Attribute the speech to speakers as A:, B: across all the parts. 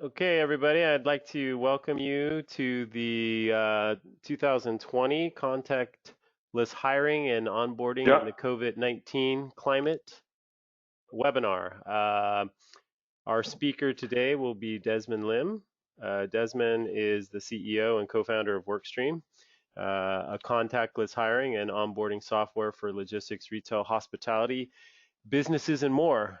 A: Okay, everybody, I'd like to welcome you to the 2020 Contactless Hiring and Onboarding in
B: Yeah.
A: the COVID-19 Climate webinar. Our speaker today will be Desmond Lim. Desmond is the CEO and co-founder of Workstream, a contactless hiring and onboarding software for logistics, retail, hospitality, businesses, and more.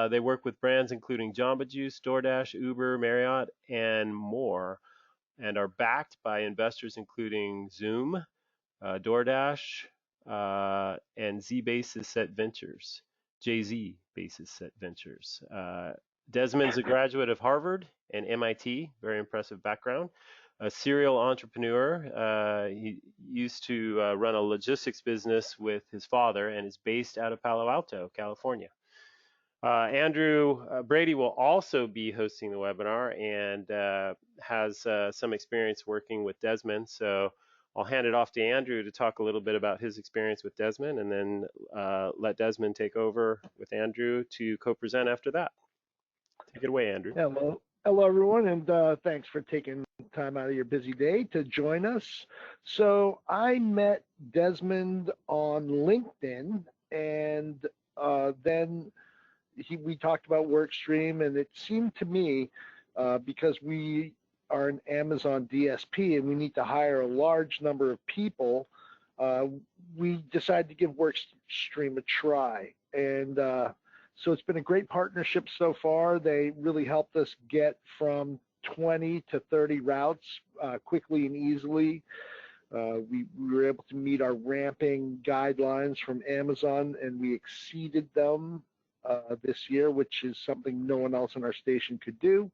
A: They work with brands including Jamba Juice, DoorDash, Uber, Marriott, and more, and are backed by investors including Zoom, DoorDash, and Z Basis Set Ventures, JZ Basis Set Ventures. Desmond's a graduate of Harvard and MIT, very impressive background. A serial entrepreneur. He used to run a logistics business with his father and is based out of Palo Alto, California. Andrew Brady will also be hosting the webinar and has some experience working with Desmond. So I'll hand it off to Andrew to talk a little bit about his experience with Desmond, and then let Desmond take over with Andrew to co-present after that. Take it away, Andrew.
C: Hello, everyone, and thanks for taking time out of your busy day to join us. So I met Desmond on LinkedIn, and then we talked about Workstream, and it seemed to me, because we are an Amazon DSP and we need to hire a large number of people, we decided to give Workstream a try. And so it's been a great partnership so far. They really helped us get from 20 to 30 routes quickly and easily. We were able to meet our ramping guidelines from Amazon, and we exceeded them this year, which is something no one else in our station could do.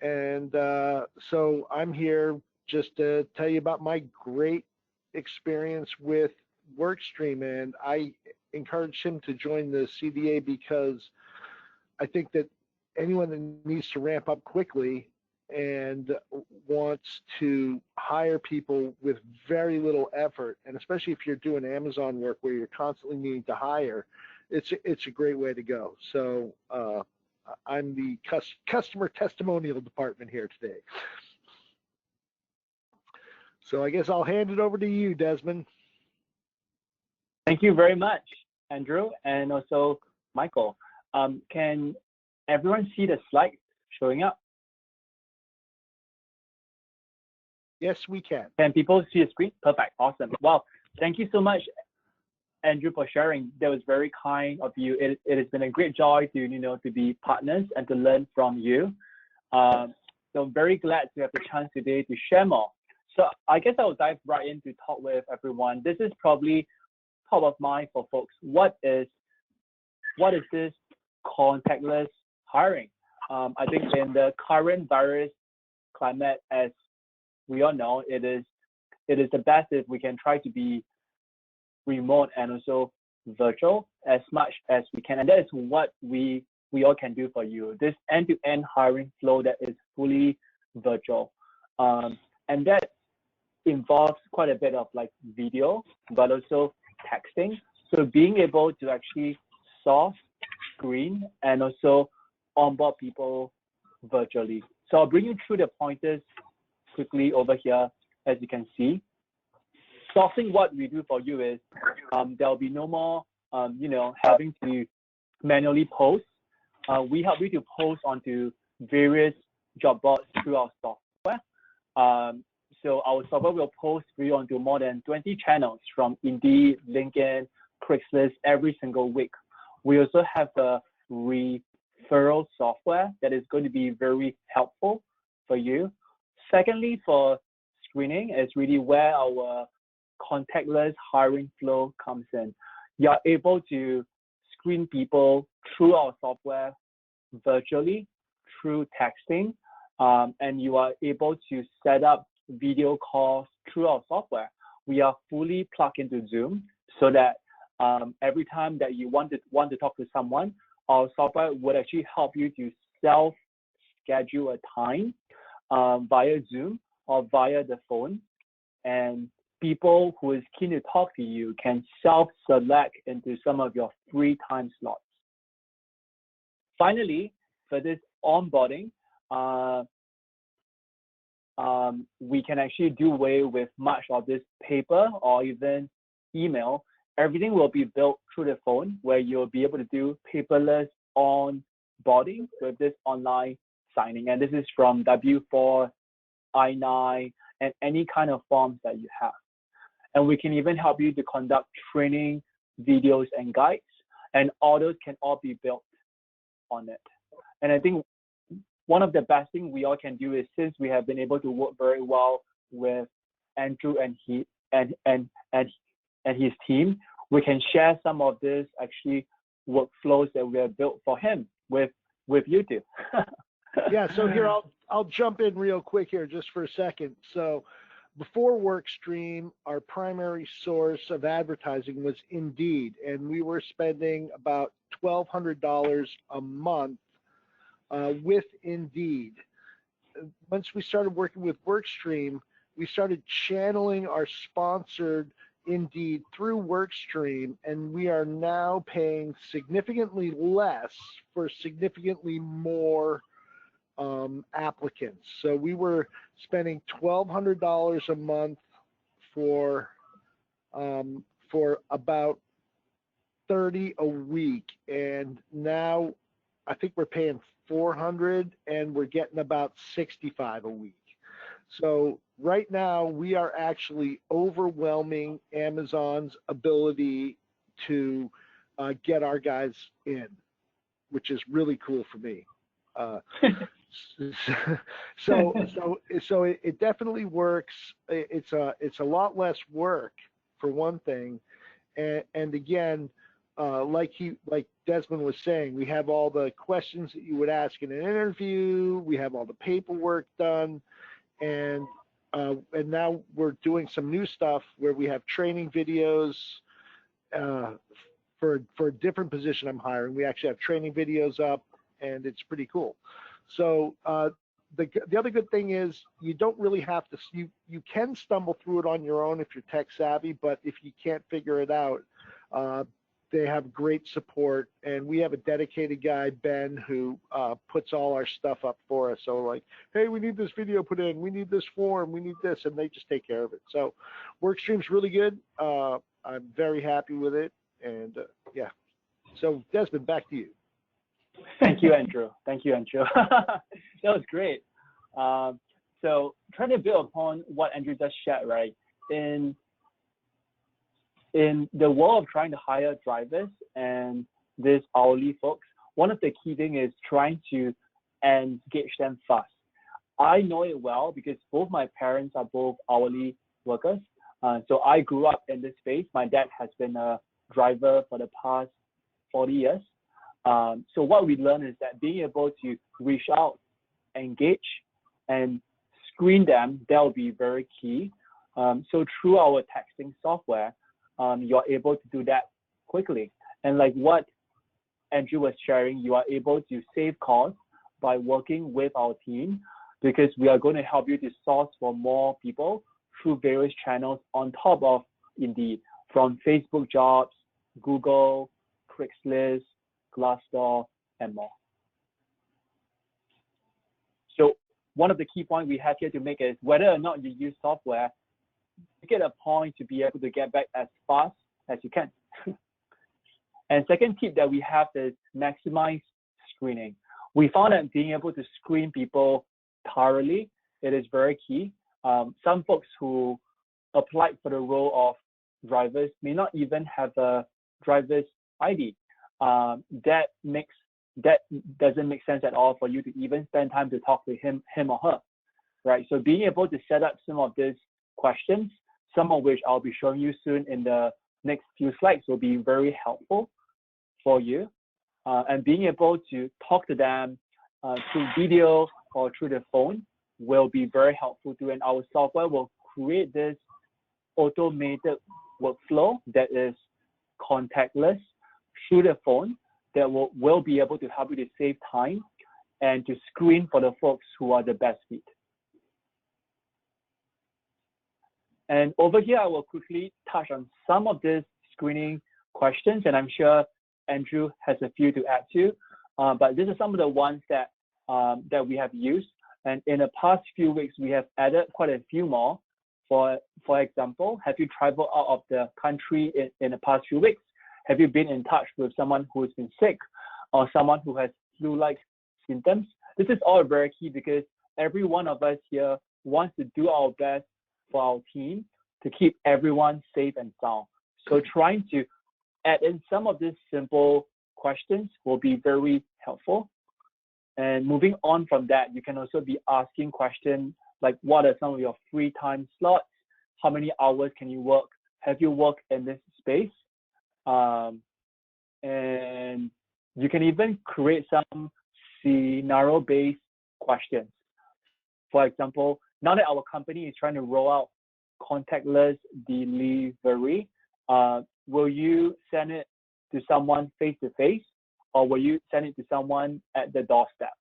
C: And so I'm here just to tell you about my great experience with Workstream, and I encourage him to join the CDA because I think that anyone that needs to ramp up quickly and wants to hire people with very little effort, and especially if you're doing Amazon work where you're constantly needing to hire, it's a great way to go. So I'm the customer testimonial department here today. So I guess I'll hand it over to you, Desmond.
D: Thank you very much, Andrew, and also Michael. Can everyone see the slides showing up?
C: Yes, we can.
D: Can people see the screen? Perfect, awesome. Wow, thank you so much, Andrew, for sharing. That was very kind of you. It has been a great joy to be partners and to learn from you. So I'm very glad to have the chance today to share more. So I guess I'll dive right in to talk with everyone. This is probably top of mind for folks. What is this contactless hiring? I think in the current virus climate, as we all know, it is the best if we can try to be remote and also virtual as much as we can, and that is what we all can do for you. This end-to-end hiring flow that is fully virtual, and that involves quite a bit of like video, but also texting. So being able to actually source, screen, and also onboard people virtually. So I'll bring you through the pointers quickly over here, as you can see. Sourcing, what we do for you is there'll be no more, having to manually post. We help you to post onto various job boards through our software. So our software will post for you onto more than 20 channels from Indeed, LinkedIn, Craigslist every single week. We also have a referral software that is going to be very helpful for you. Secondly, for screening is really where our contactless hiring flow comes in. You're able to screen people through our software virtually, through texting, and you are able to set up video calls through our software. We are fully plugged into Zoom so that every time that you want to talk to someone, our software would actually help you to self-schedule a time via Zoom or via the phone, and people who is keen to talk to you can self-select into some of your free time slots. Finally, for this onboarding, we can actually do away with much of this paper or even email. Everything will be built through the phone, where you'll be able to do paperless onboarding with this online signing. And this is from W4, I-9, and any kind of forms that you have. And we can even help you to conduct training videos and guides, and all those can all be built on it. And I think one of the best things we all can do is, since we have been able to work very well with Andrew and his team, we can share some of this actually workflows that we have built for him with you two.
C: Yeah, so here I'll jump in real quick here just for a second. So before Workstream, our primary source of advertising was Indeed, and we were spending about $1,200 a month with Indeed. Once we started working with Workstream, we started channeling our sponsored Indeed through Workstream, and we are now paying significantly less for significantly more applicants. So we were spending $1,200 a month for about 30 a week, and now I think we're paying 400, and we're getting about 65 a week. So right now we are actually overwhelming Amazon's ability to get our guys in, which is really cool for me. So it definitely works. It's a lot less work for one thing, and again, like Desmond was saying, we have all the questions that you would ask in an interview. We have all the paperwork done, and now we're doing some new stuff where we have training videos for a different position I'm hiring. We actually have training videos up, and it's pretty cool. So the other good thing is you don't really have to, you can stumble through it on your own if you're tech savvy, but if you can't figure it out, they have great support, and we have a dedicated guy, Ben, who puts all our stuff up for us. So like, hey, we need this video put in, we need this form, we need this, and they just take care of it. So Workstream's really good. I'm very happy with it, and yeah. So Desmond, back to you.
D: Thank you, Andrew. Thank you, Andrew. That was great. So trying to build upon what Andrew just shared, right? In the world of trying to hire drivers and these hourly folks, one of the key things is trying to engage them fast. I know it well because both my parents are both hourly workers. So I grew up in this space. My dad has been a driver for the past 40 years. So what we learned is that being able to reach out, engage, and screen them, that will be very key. So through our texting software, you're able to do that quickly. And like what Andrew was sharing, you are able to save costs by working with our team, because we are going to help you to source for more people through various channels on top of Indeed, from Facebook jobs, Google, Craigslist, Glassdoor, and more. So one of the key points we have here to make is whether or not you use software, you get a point to be able to get back as fast as you can. And second tip that we have is maximize screening. We found that being able to screen people thoroughly, it is very key. Some folks who applied for the role of drivers may not even have a driver's ID. That doesn't make sense at all for you to even spend time to talk to him or her, right? So being able to set up some of these questions, some of which I'll be showing you soon in the next few slides, will be very helpful for you. And being able to talk to them through video or through the phone will be very helpful too. And our software will create this automated workflow that is contactless through the phone that will be able to help you to save time and to screen for the folks who are the best fit. And over here, I will quickly touch on some of these screening questions, and I'm sure Andrew has a few to add to. But these are some of the ones that that we have used. And in the past few weeks, we have added quite a few more. For example, have you traveled out of the country in the past few weeks? Have you been in touch with someone who has been sick or someone who has flu-like symptoms? This is all very key because every one of us here wants to do our best for our team to keep everyone safe and sound. So trying to add in some of these simple questions will be very helpful. And moving on from that, you can also be asking questions like, what are some of your free time slots? How many hours can you work? Have you worked in this space? And you can even create some scenario-based questions. For example, now that our company is trying to roll out contactless delivery, will you send it to someone face-to-face, or will you send it to someone at the doorstep?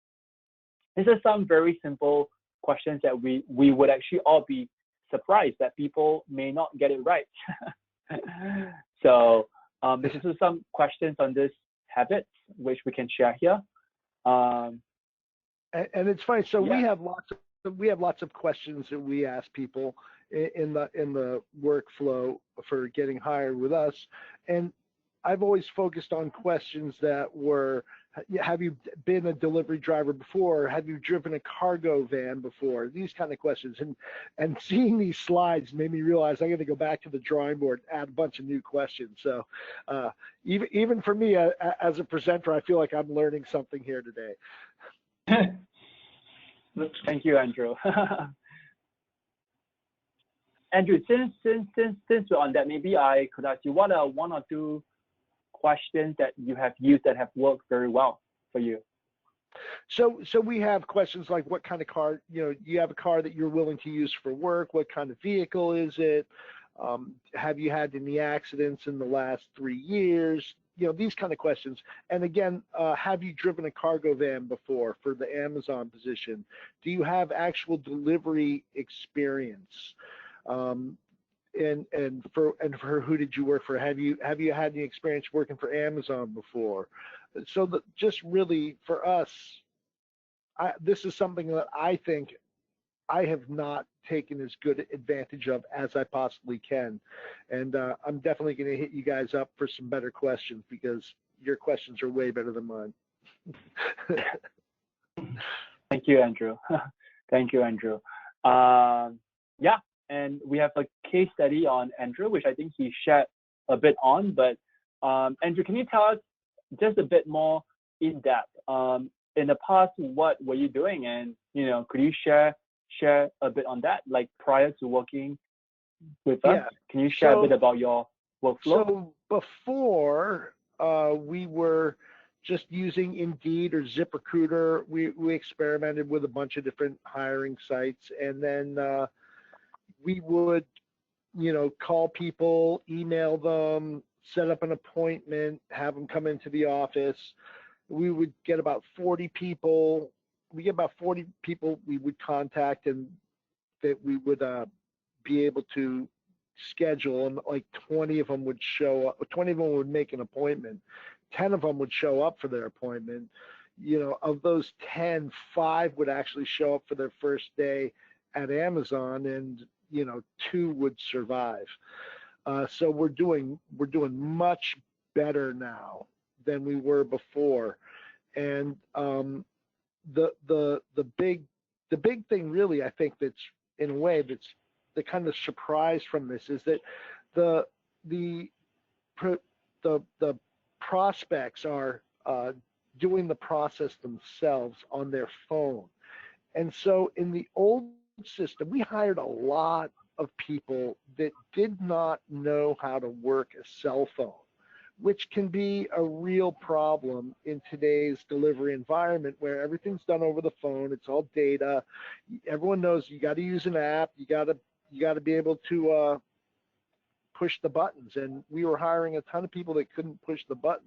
D: These are some very simple questions that we would actually all be surprised that people may not get it right. So this is some questions on this habits which we can share here.
C: And it's funny. So
D: yeah.
C: we have lots of questions that we ask people in the workflow for getting hired with us, and I've always focused on questions that were, have you been a delivery driver before? Have you driven a cargo van before? These kind of questions. And seeing these slides made me realize I got to go back to the drawing board, add a bunch of new questions. So even for me as a presenter, I feel like I'm learning something here today.
D: Thank you, Andrew. Andrew, since we're on that, maybe I could ask you, what are one or two questions that you have used that have worked very well for you?
C: So we have questions like, what kind of car, you have a car that you're willing to use for work? What kind of vehicle is it? Have you had any accidents in the last 3 years? These kind of questions. And again, have you driven a cargo van before for the Amazon position? Do you have actual delivery experience? And for who did you work for? Have you had any experience working for Amazon before? So just really for us, this is something that I think I have not taken as good advantage of as I possibly can, and I'm definitely going to hit you guys up for some better questions because your questions are way better than mine.
D: Thank you, Andrew. Thank you, Andrew. Yeah. And we have a case study on Andrew, which I think he shared a bit on. But Andrew, can you tell us just a bit more in depth? In the past, what were you doing? And could you share a bit on that, like prior to working with us? Can you share a bit about your workflow?
C: So before we were just using Indeed or ZipRecruiter, we experimented with a bunch of different hiring sites, and then we would, call people, email them, set up an appointment, have them come into the office. We would get about 40 people. We would contact, and that we would be able to schedule, and like 20 of them would show up. 20 of them would make an appointment. 10 of them would show up for their appointment. Of those 10, 5 would actually show up for their first day at Amazon, and 2 would survive. So we're doing much better now than we were before. And the big thing really, I think, that's in a way that's the kind of surprise from this is that the prospects are doing the process themselves on their phone. And so in the old system, we hired a lot of people that did not know how to work a cell phone, which can be a real problem in today's delivery environment where everything's done over the phone. It's all data. Everyone knows you got to use an app. You got to be able to push the buttons. And we were hiring a ton of people that couldn't push the buttons.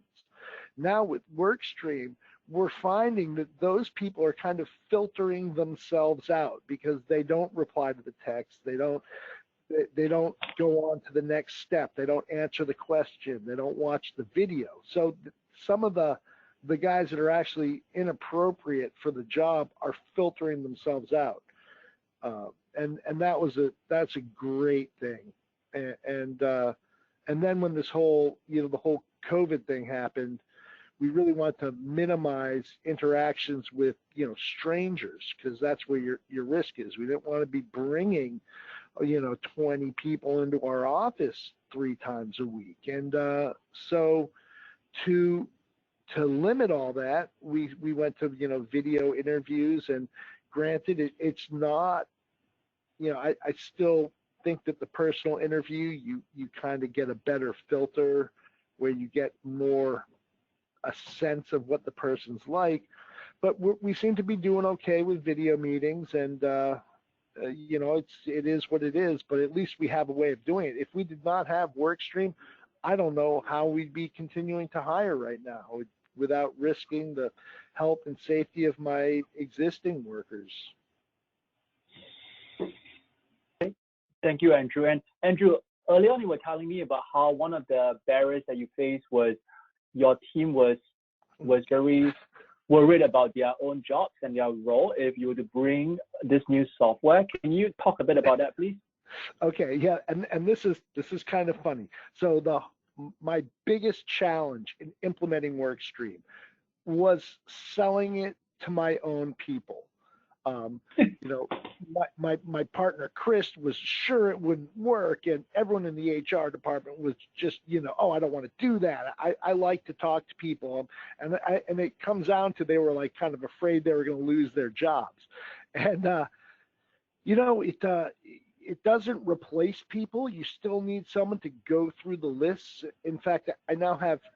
C: Now with Workstream, we're finding that those people are kind of filtering themselves out because they don't reply to the text. They don't go on to the next step. They don't answer the question. They don't watch the video. So some of the the guys that are actually inappropriate for the job are filtering themselves out. And that's a great thing. And then when this whole, the whole COVID thing happened, we really want to minimize interactions with, strangers, because that's where your risk is. We didn't want to be bringing, 20 people into our office 3 times a week. And so to limit all that, we went to, video interviews. And granted, it's not, I still think that the personal interview, you kind of get a better filter where you get more a sense of what the person's like. But we seem to be doing okay with video meetings, and it is what it is. But at least we have a way of doing it. If we did not have Workstream, I don't know how we'd be continuing to hire right now without risking the health and safety of my existing workers.
D: Thank you, Andrew. And Andrew, earlier on you were telling me about how one of the barriers that you faced was your team was very worried about their own jobs and their role if you were to bring this new software. Can you talk a bit about that, please?
C: Okay, yeah, and this is kind of funny. So my biggest challenge in implementing Workstream was selling it to my own people. My partner Chris was sure it wouldn't work, and everyone in the HR department was just, oh, I don't want to do that. I like to talk to people, and it comes down to they were like kind of afraid they were going to lose their jobs, and it doesn't replace people. You still need someone to go through the lists. In fact, I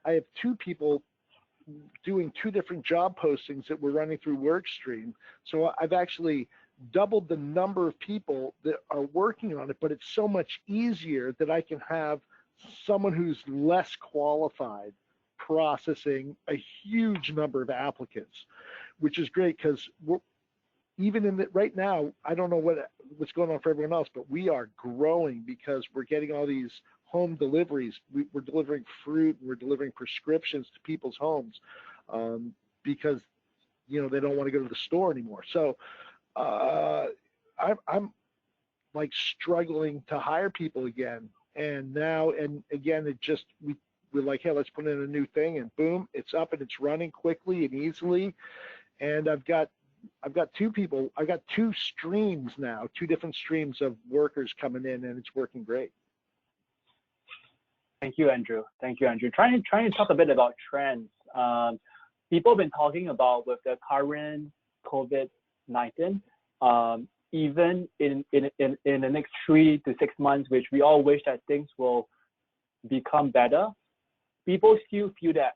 C: have 2 people doing 2 different job postings that we're running through Workstream. So I've actually doubled the number of people that are working on it, but it's so much easier that I can have someone who's less qualified processing a huge number of applicants, which is great because even in right now, I don't know what's going on for everyone else, but we are growing because we're getting all these home deliveries. We're delivering fruit, and we're delivering prescriptions to people's homes because they don't want to go to the store anymore. So I'm like struggling to hire people again. And again, we're like, hey, let's put in a new thing, and boom, it's up and it's running quickly and easily. And I've got 2 people. I've got 2 streams now, 2 different streams of workers coming in, and it's working great.
D: Thank you, Andrew. Trying to talk a bit about trends. People have been talking about with the current COVID-19, even in the next 3 to 6 months, which we all wish that things will become better. People still feel that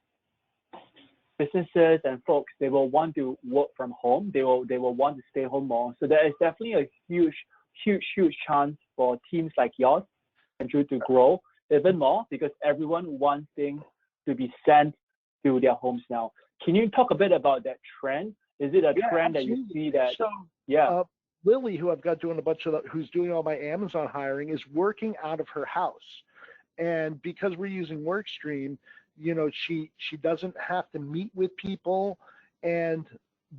D: businesses and folks, they will want to work from home. They will want to stay home more. So there is definitely a huge chance for teams like yours, Andrew, to grow even more because everyone wants things to be sent to their homes now. Can you talk a bit about that trend? Is it a trend
C: absolutely.
D: that you see that?
C: So, Lily, who I've got doing who's doing all my Amazon hiring, is working out of her house, and because we're using Workstream, she doesn't have to meet with people, and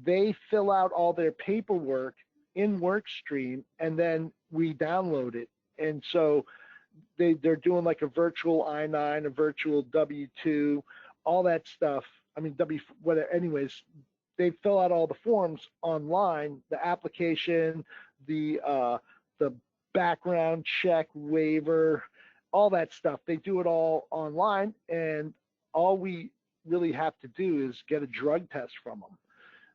C: they fill out all their paperwork in Workstream, and then we download it, and so they're doing like a virtual I-9, a virtual W-2, all that stuff. I mean, whatever. Anyways, they fill out all the forms online, the application, the background check waiver, all that stuff. They do it all online, and all we really have to do is get a drug test from them.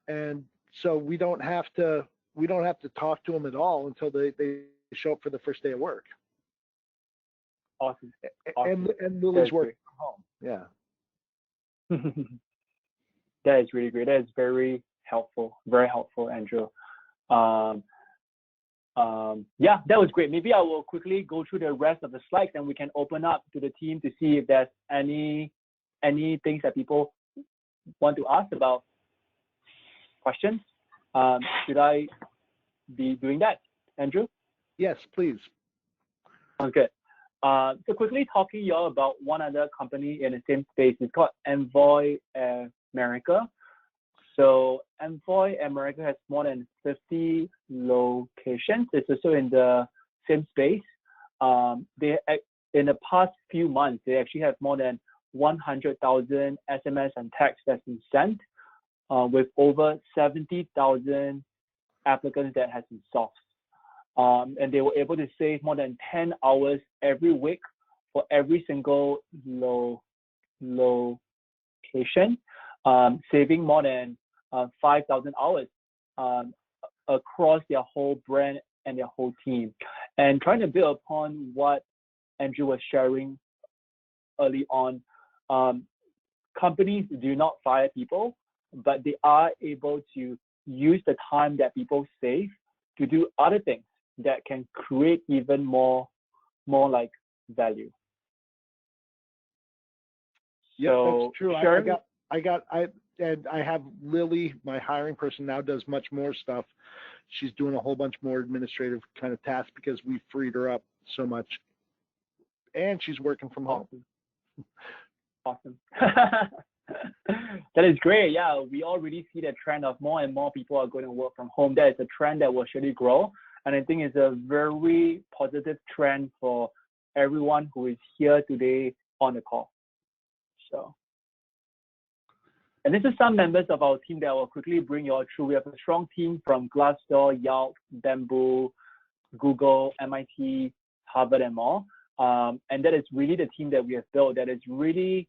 C: And so we don't have to talk to them at all until they show up for the first day of work.
D: Awesome.
C: And Lily's working from home. Yeah.
D: That is really great. That is very helpful, Andrew. Yeah, that was great. Maybe I will quickly go through the rest of the slides, and we can open up to the team to see if there's any things that people want to ask about. Questions? Should I be doing that, Andrew?
C: Yes, please.
D: Sounds good. So quickly talking y'all about one other company in the same space. It's called Envoy America. So Envoy America has more than 50 locations. It's also in the same space. They in the past few months, they actually have more than 100,000 SMS and text that's been sent, with over 70,000 applicants that has been solved. And they were able to save more than 10 hours every week for every single location, saving more than 5,000 hours across their whole brand and their whole team. And trying to build upon what Andrew was sharing early on, companies do not fire people, but they are able to use the time that people save to do other things that can create even more like value.
C: Yeah,
D: So,
C: that's true.
D: Sharon,
C: I have Lily, my hiring person, now does much more stuff. She's doing a whole bunch more administrative kind of tasks because we freed her up so much. And she's working from home.
D: Awesome. That is great. Yeah, we already see the trend of more and more people are going to work from home. That is a trend that will surely grow. And I think it's a very positive trend for everyone who is here today on the call. So, and this is some members of our team that will quickly bring you all through. We have a strong team from Glassdoor, Yelp, Bamboo, Google, MIT, Harvard, and more. And that is really the team that we have built that is really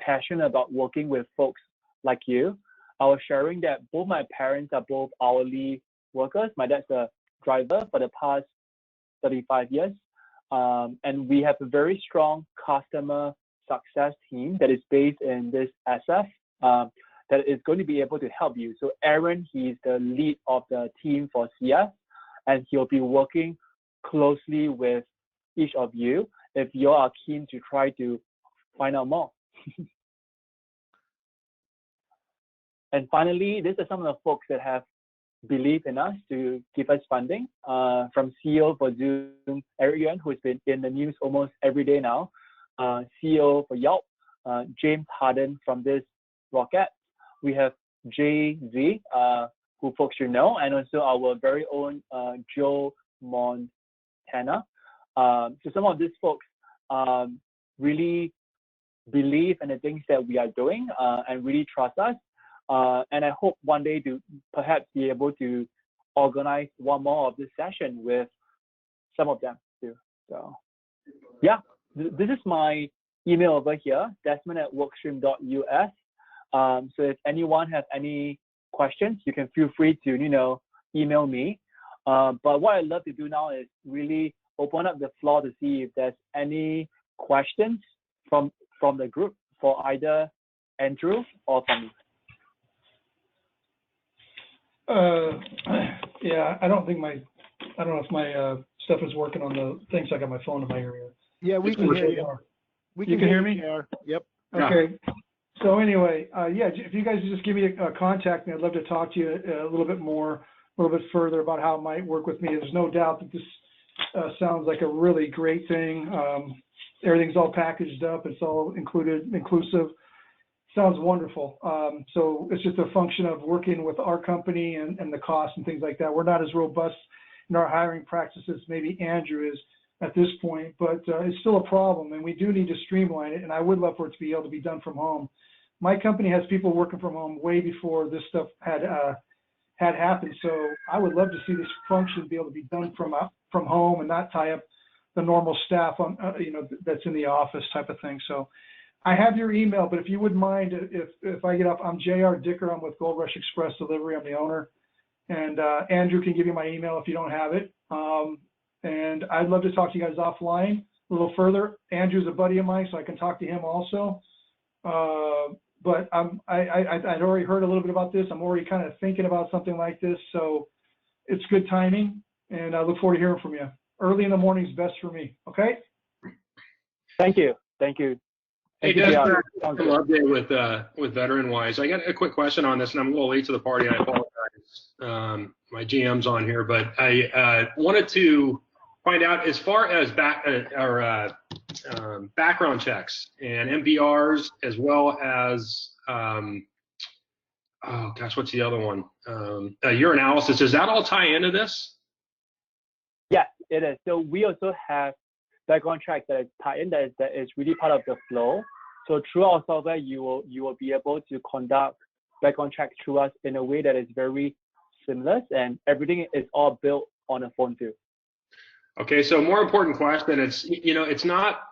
D: passionate about working with folks like you. I was sharing that both my parents are both hourly workers. My dad's a driver for the past 35 years. And we have a very strong customer success team that is based in this SF that is going to be able to help you. So Aaron, he's the lead of the team for CS, and he'll be working closely with each of you if you are keen to try to find out more. And finally, these are some of the folks that have believed in us to give us funding. From CEO for Zoom, Eric Yuan, who's been in the news almost every day now. CEO for Yelp, James Harden from this rocket. We have Jay-Z, who folks should know, and also our very own Joe Montana. So some of these folks really believe in the things that we are doing and really trust us. And I hope one day to perhaps be able to organize one more of this session with some of them too. So yeah, this is my email over here, desmond@workstream.us. So if anyone has any questions, you can feel free to, email me. But what I'd love to do now is really open up the floor to see if there's any questions from the group for either Andrew or from me.
B: Yeah, I don't know if my stuff is working on the things. I got my phone in my area.
C: Yeah, we can hear you.
B: You can hear me?
C: Yep.
B: Okay. So anyway, yeah, if you guys just give me a contact, I'd love to talk to you a little bit further about how it might work with me. There's no doubt that this sounds like a really great thing. Everything's all packaged up. It's all inclusive. Sounds wonderful. So it's just a function of working with our company and the costs and things like that. We're not as robust in our hiring practices, maybe Andrew is at this point, but it's still a problem, and we do need to streamline it. And I would love for it to be able to be done from home. My company has people working from home way before this stuff had happened. So I would love to see this function be able to be done from home and not tie up the normal staff on, that's in the office type of thing. So I have your email, but if you wouldn't mind, if I get up, I'm JR Dicker. I'm with Gold Rush Express Delivery. I'm the owner. And Andrew can give you my email if you don't have it. And I'd love to talk to you guys offline a little further. Andrew's a buddy of mine, so I can talk to him also. But I'd already heard a little bit about this. I'm already kind of thinking about something like this. So it's good timing, and I look forward to hearing from you. Early in the morning is best for me, okay?
D: Thank you. Thank you.
E: Hey, Desmond, an update with Veteran Wise. I got a quick question on this, and I'm a little late to the party. I apologize. My GM's on here, but I wanted to find out as far as background checks and MVRs, as well as oh gosh, what's the other one? Your analysis, does that all tie into this?
D: Yes, it is. So we also have background checks that is tied in, that is really part of the flow. So through our software, you will be able to conduct background checks through us in a way that is very seamless, and everything is all built on a phone too.
E: Okay, so more important question, it's not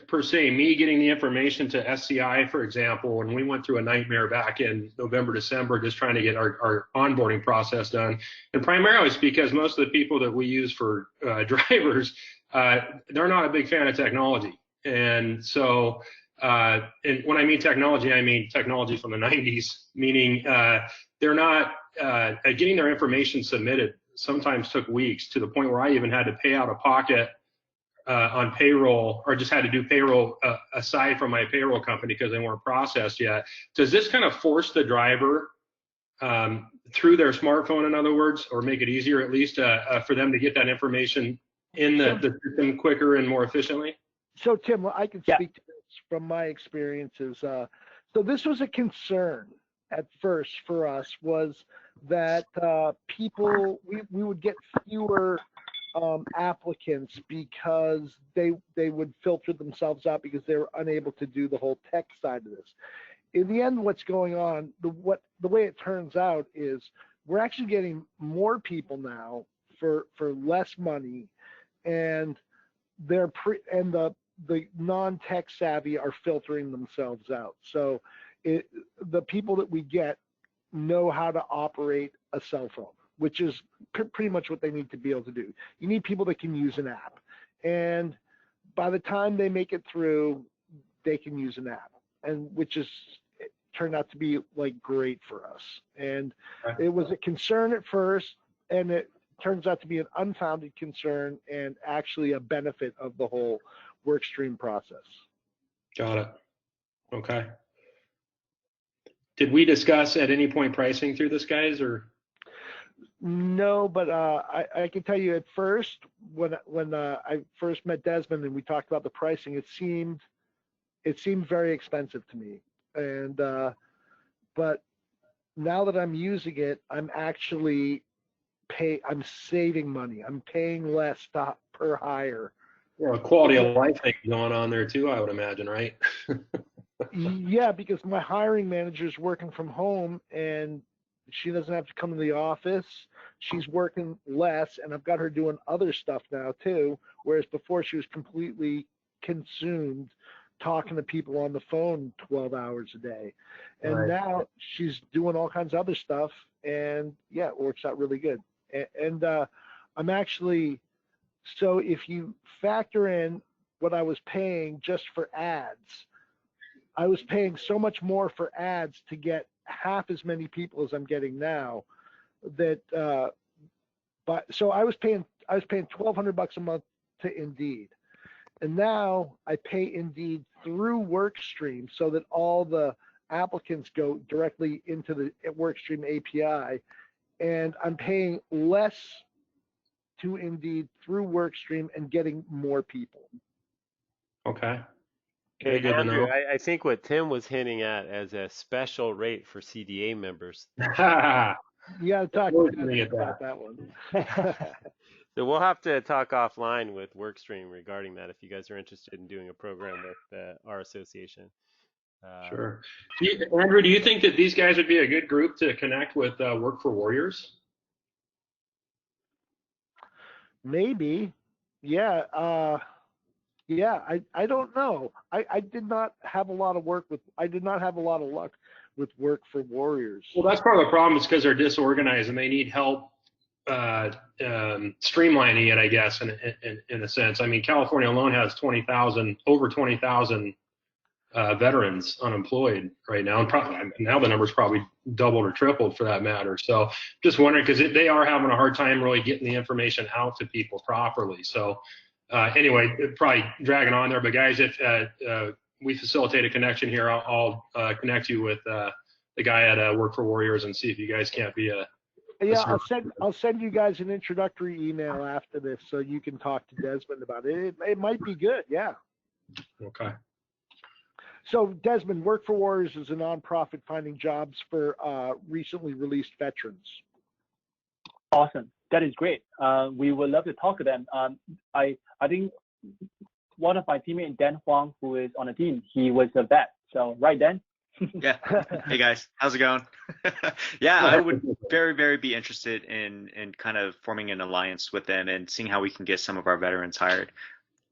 E: per se me getting the information to SCI, for example, when we went through a nightmare back in November, December, just trying to get our onboarding process done. And primarily it's because most of the people that we use for drivers, they're not a big fan of technology. And so, and when I mean technology from the 90s, meaning they're not getting their information submitted sometimes took weeks, to the point where I even had to pay out of pocket on payroll, or just had to do payroll aside from my payroll company because they weren't processed yet. Does this kind of force the driver through their smartphone, in other words, or make it easier at least for them to get that information in the system quicker and more efficiently?
C: So Tim, I can speak to this from my experiences. So this was a concern at first for us, was that people, we would get fewer applicants because they would filter themselves out because they were unable to do the whole tech side of this. In the end, what's going on, the way it turns out is we're actually getting more people now for less money, and the non-tech savvy are filtering themselves out. So the people that we get know how to operate a cell phone, which is pretty much what they need to be able to do. You need people that can use an app. And by the time they make it through, they can use an app, and which is turned out to be like great for us. And it was a concern at first, and it turns out to be an unfounded concern and actually a benefit of the whole Workstream process. Got it.
E: Okay. Did we discuss at any point pricing through this, guys, or?
C: No, but I can tell you at first, when I first met Desmond and we talked about the pricing, it seemed very expensive to me. And but now that I'm using it, I'm actually I'm saving money. I'm paying less per hire.
E: Yeah, quality of life thing going on there too, I would imagine, right?
C: Yeah, because my hiring manager's working from home and she doesn't have to come to the office. She's working less, and I've got her doing other stuff now too, whereas before she was completely consumed talking to people on the phone 12 hours a day. And
E: right.
C: Now she's doing all kinds of other stuff, and yeah, it works out really good. And I'm actually, so if you factor in what I was paying just for ads, I was paying so much more for ads to get half as many people as I'm getting now. That, so I was paying $1,200 a month to Indeed, and now I pay Indeed through Workstream so that all the applicants go directly into the Workstream API, and I'm paying less to Indeed through Workstream and getting more people.
E: Okay.
A: Okay, Andrew, I think what Tim was hinting at as a special rate for CDA members.
C: You got to talk about that one.
A: So we'll have to talk offline with Workstream regarding that if you guys are interested in doing a program with our association.
E: Sure. Andrew, do you think that these guys would be a good group to connect with Work for Warriors?
C: Maybe. Yeah. Yeah, I don't know. I did not have a lot of luck with Work for Warriors.
E: Well, that's part of the problem, is because they're disorganized and they need help streamlining it, I guess, in a sense. I mean, California alone has over 20,000 veterans unemployed right now, and now the number's probably doubled or tripled for that matter. So just wondering, because they are having a hard time really getting the information out to people properly. So anyway, probably dragging on there, but guys, if we facilitate a connection here, I'll connect you with the guy at Work for Warriors and see if you guys can't be a.
C: Yeah, I'll send you guys an introductory email after this so you can talk to Desmond about it. It might be good, yeah.
E: Okay.
C: So Desmond, Work for Warriors is a nonprofit finding jobs for recently released veterans.
D: Awesome. That is great. We would love to talk to them. I think one of my teammates, Dan Huang, who is on the team, he was a vet. So, right, Dan?
F: Yeah. Hey guys, how's it going? Yeah, I would very be interested in kind of forming an alliance with them and seeing how we can get some of our veterans hired.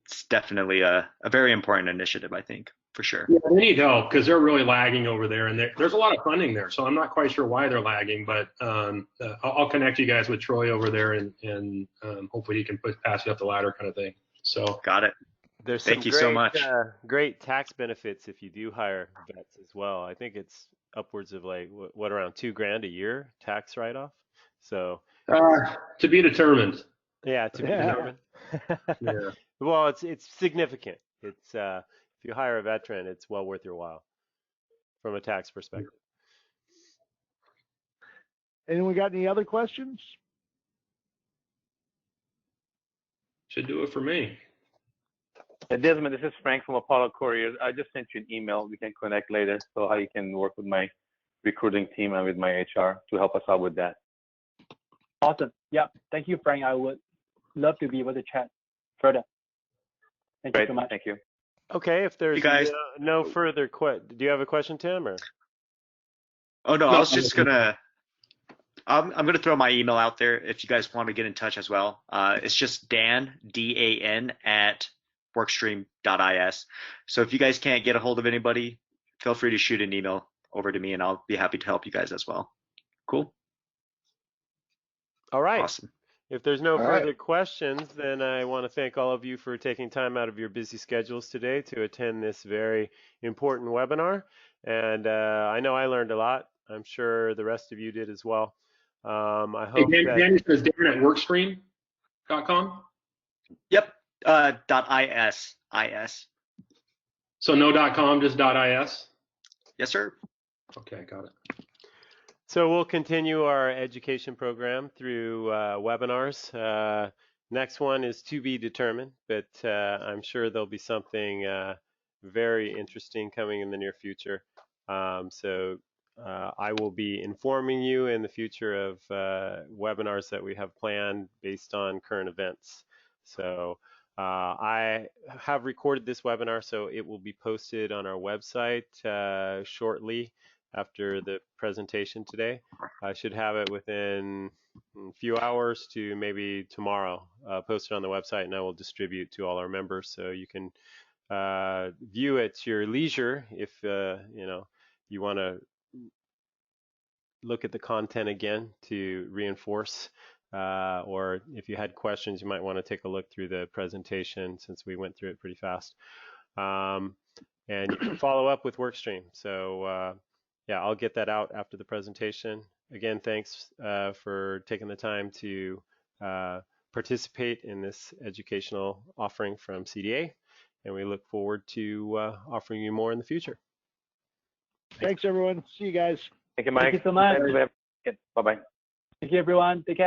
F: It's definitely a very important initiative, I think, for sure.
E: Yeah, they need help because they're really lagging over there, and there's a lot of funding there. So I'm not quite sure why they're lagging, but I'll connect you guys with Troy over there, and hopefully he can pass you up the ladder, kind of thing. So
F: got it.
A: There's
F: Thank you so much.
A: Great tax benefits if you do hire vets as well. I think it's upwards of like what around $2,000 a year tax write-off. So
E: to be determined.
A: yeah, to be determined.
E: Yeah.
A: Well, it's significant. It's if you hire a veteran, it's well worth your while from a tax perspective.
C: Anyone got any other questions?
E: Should do it for me.
G: Desmond, this is Frank from Apollo Courier. I just sent you an email. We can connect later, so how you can work with my recruiting team and with my HR to help us out with that.
D: Awesome. Yeah. Thank you, Frank. I would love to be able to chat further. Thank you so much.
G: Thank you.
A: Okay, if there's
F: You guys-
A: no further do you have a question, Tim? Or
F: Oh no, I was just gonna. I'm gonna throw my email out there if you guys want to get in touch as well. It's just Dan DAN at workstream.is. So if you guys can't get a hold of anybody, feel free to shoot an email over to me, and I'll be happy to help you guys as well. Cool.
A: all right.
F: Awesome.
A: If there's no
C: All right.
A: further questions, then I want to thank all of you for taking time out of your busy schedules today to attend this very important webinar. And I know I learned a lot. I'm sure the rest of you did as well. I hope
E: Hey,
A: that
E: Danny says Dan at workstream.com.
F: Yep. .is.
E: So no .com, just .is.
F: Yes, sir.
E: Okay, got it.
A: So we'll continue our education program through webinars. Next one is to be determined, but I'm sure there'll be something very interesting coming in the near future. So I will be informing you in the future of webinars that we have planned based on current events. So I have recorded this webinar, so it will be posted on our website shortly after the presentation today. I should have it within a few hours to maybe tomorrow, posted on the website, and I will distribute to all our members so you can view at your leisure if you want to look at the content again to reinforce, or if you had questions, you might want to take a look through the presentation since we went through it pretty fast. And you can follow up with Workstream. So yeah, I'll get that out after the presentation. Again, thanks for taking the time to participate in this educational offering from CDA, and we look forward to offering you more in the future.
C: Thanks, everyone. See you guys.
G: Thank you, Mike.
D: Thank you so much.
G: Bye-bye.
D: Thank you, everyone. Take care.